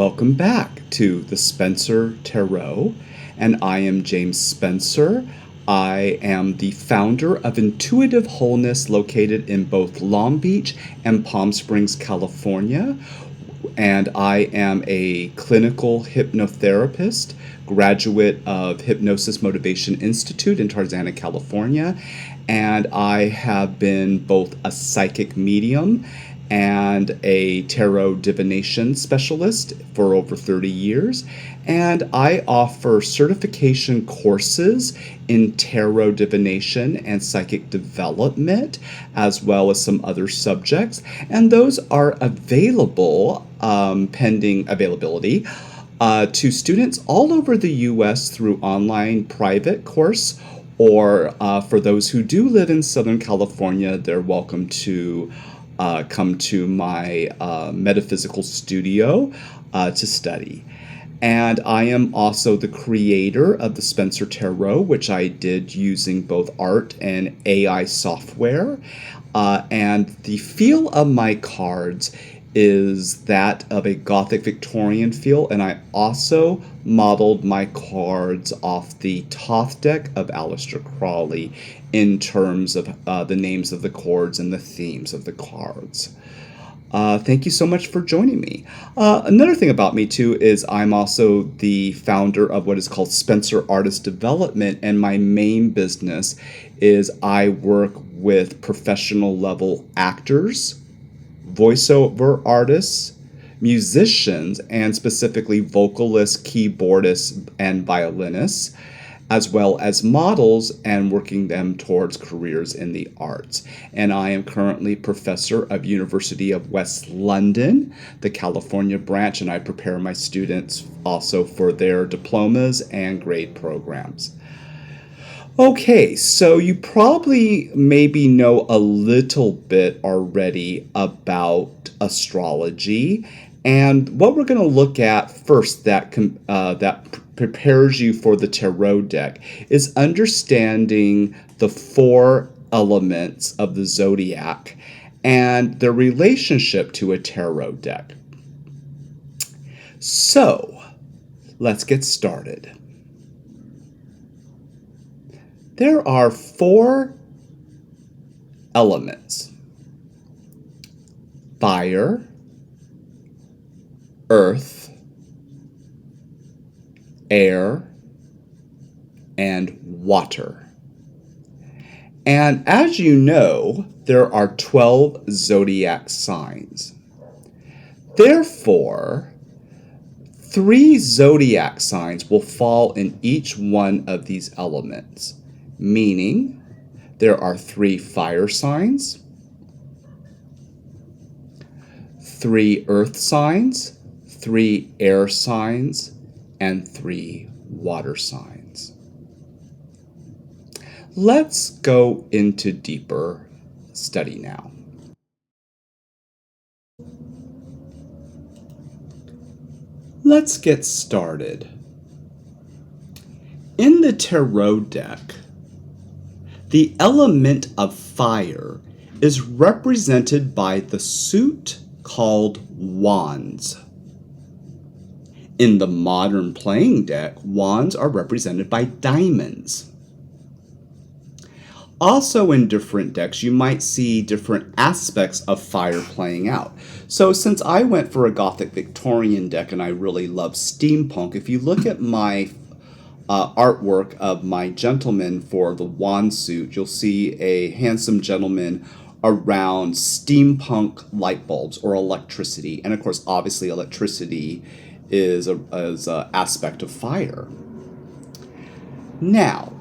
welcome back to the Spencer Tarot, and I am James Spencer. I am the founder of Intuitive Wholeness, located in both Long Beach and Palm Springs, California, and I am a clinical hypnotherapist, graduate of Hypnosis Motivation Institute in Tarzana, California, and I have been both a psychic medium and a tarot divination specialist for over 30 years. And I offer certification courses in tarot divination and psychic development, as well as some other subjects. And those are available, pending availability, to students all over the U.S. through online private course, or for those who do live in Southern California, they're welcome to come to my metaphysical studio to study. And I am also the creator of the Spencer Tarot, which I did using both art and AI software. And the feel of my cards is that of a Gothic Victorian feel, and I also modeled my cards off the Thoth deck of Aleister Crowley in terms of the names of the chords and the themes of the cards. Thank you so much for joining me. Another thing about me, too, is I'm also the founder of what is called Spencer Artist Development, and my main business is I work with professional level actors, voiceover artists, musicians, and specifically vocalists, keyboardists, and violinists, as well as models, and working them towards careers in the arts. And I am currently professor of University of West London, the California branch, and I prepare my students also for their diplomas and grade programs. Okay, so you probably maybe know a little bit already about astrology, and what we're going to look at first that prepares you for the tarot deck is understanding the 4 elements of the zodiac and their relationship to a tarot deck. So, let's get started. There are 4 elements: fire, earth, air, and water. And as you know, there are 12 zodiac signs. Therefore, 3 zodiac signs will fall in each one of these elements, meaning there are 3 fire signs, 3 earth signs, 3 air signs, and 3 water signs. Let's go into deeper study now. Let's get started. In the tarot deck, the element of fire is represented by the suit called wands. In the modern playing deck, wands are represented by diamonds. Also in different decks, you might see different aspects of fire playing out. So since I went for a Gothic Victorian deck and I really love steampunk, if you look at my artwork of my gentleman for the wand suit, you'll see a handsome gentleman around steampunk light bulbs or electricity. And of course, obviously electricity is an aspect of fire. Now,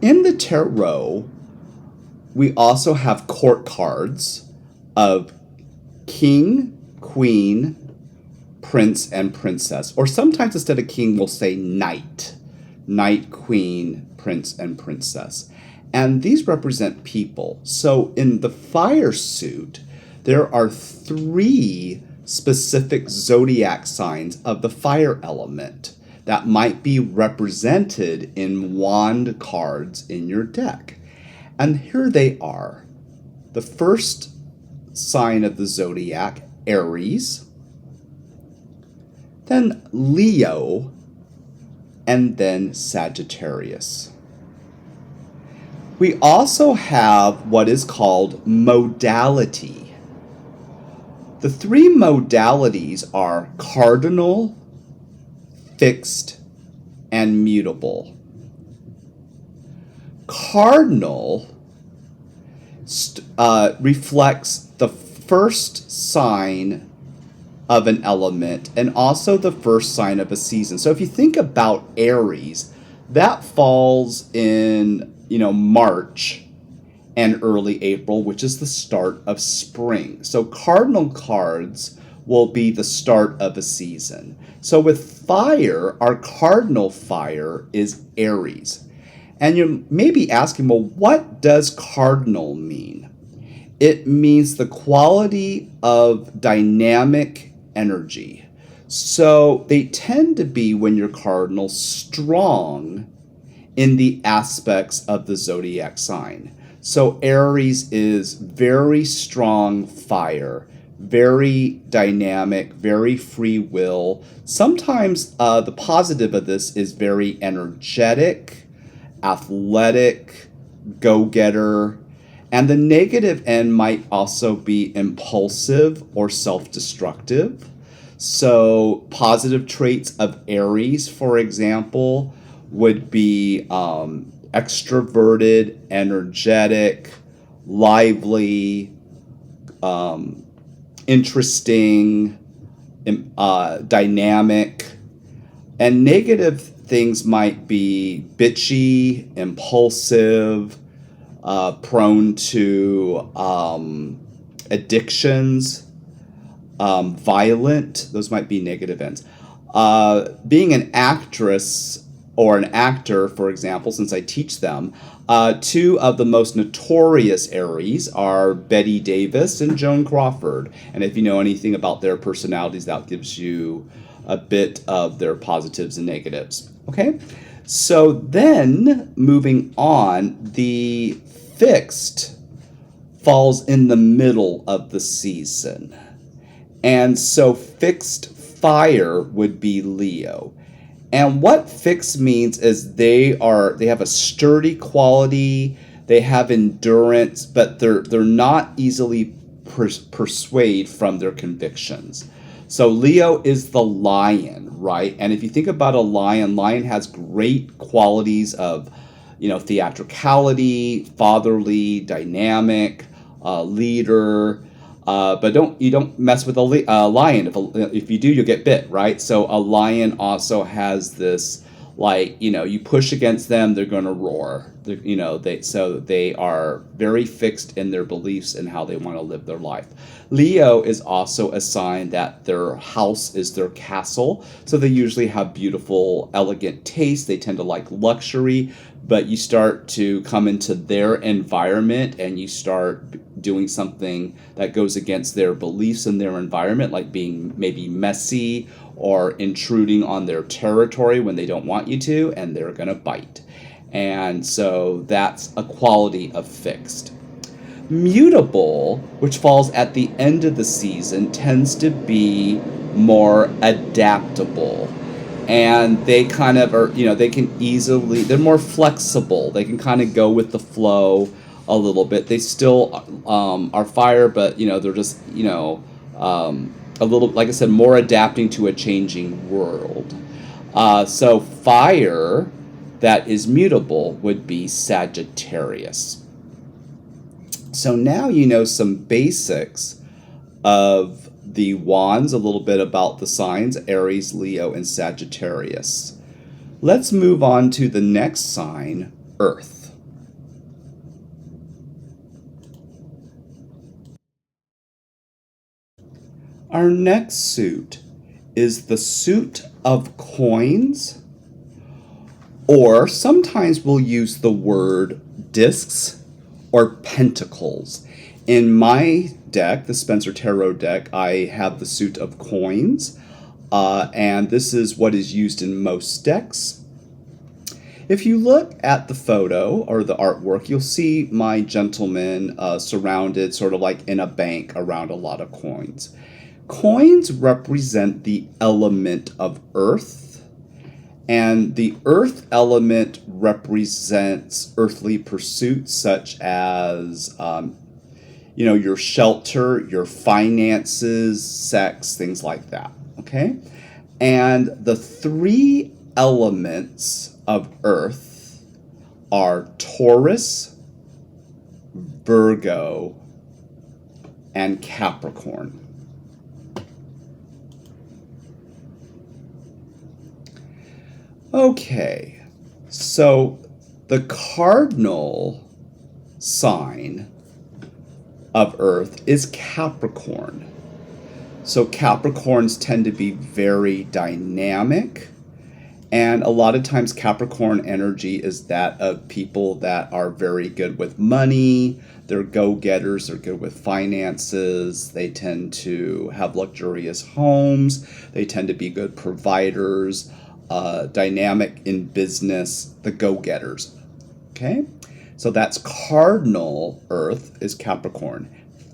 in the tarot, we also have court cards of king, queen, prince, and princess. Or sometimes instead of king, we'll say knight. Knight, queen, prince, and princess. And these represent people. So in the fire suit, there are 3 specific zodiac signs of the fire element that might be represented in wand cards in your deck. And here they are. The first sign of the zodiac, Aries. then Leo, and then Sagittarius. We also have what is called modality. The three modalities are cardinal, fixed, and mutable. Cardinal reflects the first sign of an element and also the first sign of a season. So if you think about Aries, that falls in, March and early April, which is the start of spring. So cardinal cards will be the start of a season. So with fire, our cardinal fire is Aries. And you may be asking, well, what does cardinal mean? It means the quality of dynamic energy. So they tend to be, when you're cardinal, strong in the aspects of the zodiac sign. So Aries is very strong fire, very dynamic, very free will. Sometimes the positive of this is very energetic, athletic, go-getter. And the negative end might also be impulsive or self-destructive. So positive traits of Aries, for example, would be extroverted, energetic, lively, interesting, dynamic. And negative things might be bitchy, impulsive, prone to addictions, violent. Those might be negative ends. Being an actress or an actor, for example, since I teach them, two of the most notorious Aries are Betty Davis and Joan Crawford. And if you know anything about their personalities, that gives you a bit of their positives and negatives. Okay? So then, moving on, the fixed falls in the middle of the season. And so fixed fire would be Leo. And what fixed means is they have a sturdy quality, they have endurance, but they're not easily persuaded from their convictions. So Leo is the lion, right? And if you think about a lion has great qualities of, theatricality, fatherly, dynamic, leader. But you don't mess with a lion. If you do, you'll get bit, right? So a lion also has this, you push against them, they're going to roar. They are very fixed in their beliefs and how they want to live their life. Leo is also a sign that their house is their castle. So they usually have beautiful, elegant taste. They tend to like luxury, but you start to come into their environment and you start doing something that goes against their beliefs in their environment, like being maybe messy or intruding on their territory when they don't want you to, and they're going to bite. And so that's a quality of fixed. Mutable, which falls at the end of the season, tends to be more adaptable. And they kind of are, they're more flexible. They can kind of go with the flow a little bit. They still are fire, but, they're just, a little, like I said, more adapting to a changing world. So fire that is mutable would be Sagittarius. So now you know some basics of the wands, a little bit about the signs, Aries, Leo, and Sagittarius. Let's move on to the next sign, Earth. Our next suit is the suit of coins, or sometimes we'll use the word discs or pentacles. In my deck, the Spencer Tarot deck, I have the suit of coins, and this is what is used in most decks. If you look at the photo or the artwork, you'll see my gentleman surrounded sort of like in a bank around a lot of coins. Coins represent the element of earth, and the earth element represents earthly pursuits such as, your shelter, your finances, sex, things like that, okay? And the three elements of earth are Taurus, Virgo, and Capricorn. Okay, so the cardinal sign of Earth is Capricorn. So Capricorns tend to be very dynamic, and a lot of times Capricorn energy is that of people that are very good with money, they're go-getters, they're good with finances, they tend to have luxurious homes, they tend to be good providers, dynamic in business, the go-getters. Okay, so that's cardinal Earth is Capricorn.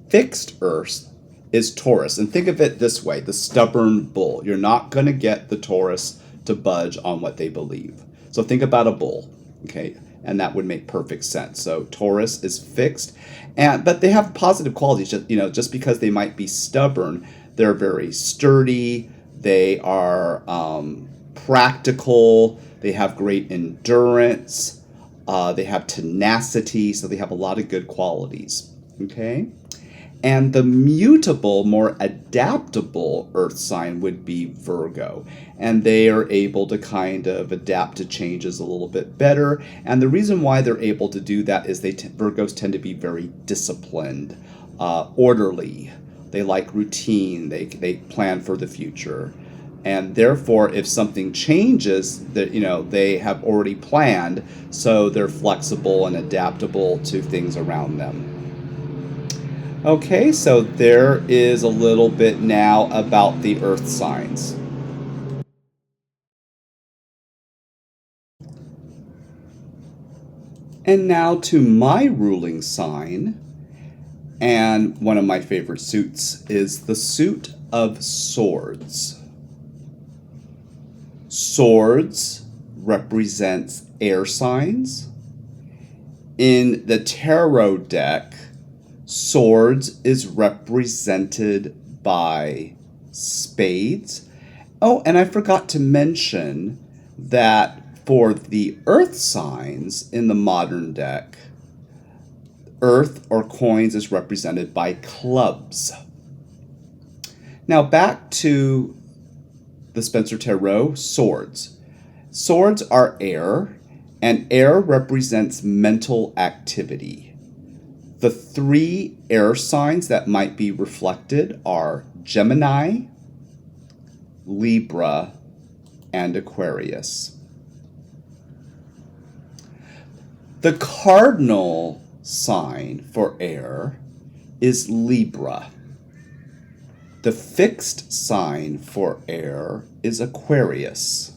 Fixed Earth is Taurus. And think of it this way, the stubborn bull. You're not going to get the Taurus to budge on what they believe. So think about a bull, okay, and that would make perfect sense. So Taurus is fixed, but they have positive qualities. Just because they might be stubborn, they're very sturdy. They are practical, they have great endurance, they have tenacity, so they have a lot of good qualities, okay? And the mutable, more adaptable earth sign would be Virgo, and they are able to kind of adapt to changes a little bit better, and the reason why they're able to do that is Virgos tend to be very disciplined, orderly, they like routine, they plan for the future. And therefore, if something changes, that they have already planned, so they're flexible and adaptable to things around them. Okay, so there is a little bit now about the earth signs. And now to my ruling sign, and one of my favorite suits is the suit of swords. Swords represents air signs. In the tarot deck, swords is represented by spades. Oh, and I forgot to mention that for the earth signs in the modern deck, earth or coins is represented by clubs. Now back to the Spencer Tarot, swords. Swords are air, and air represents mental activity. The three air signs that might be reflected are Gemini, Libra, and Aquarius. The cardinal sign for air is Libra. The fixed sign for air is Aquarius,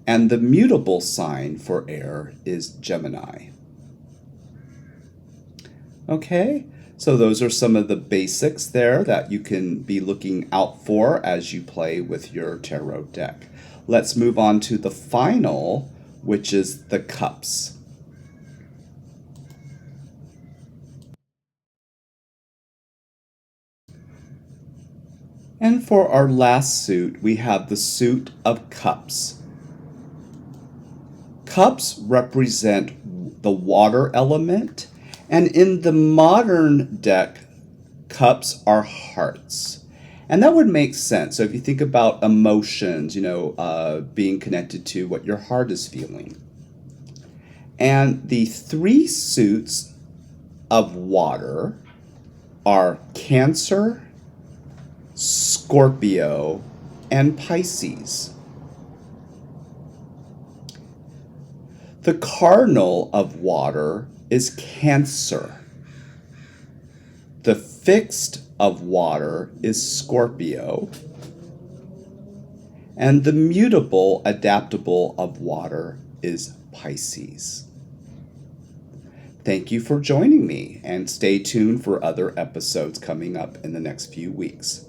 and the mutable sign for air is Gemini. Okay, so those are some of the basics there that you can be looking out for as you play with your tarot deck. Let's move on to the final, which is the cups. And for our last suit, we have the suit of cups. Cups represent the water element, and in the modern deck, cups are hearts. And that would make sense. So if you think about emotions, being connected to what your heart is feeling. And the three suits of water are Cancer, Scorpio, and Pisces. The cardinal of water is Cancer. The fixed of water is Scorpio. And the mutable, adaptable of water is Pisces. Thank you for joining me, and stay tuned for other episodes coming up in the next few weeks.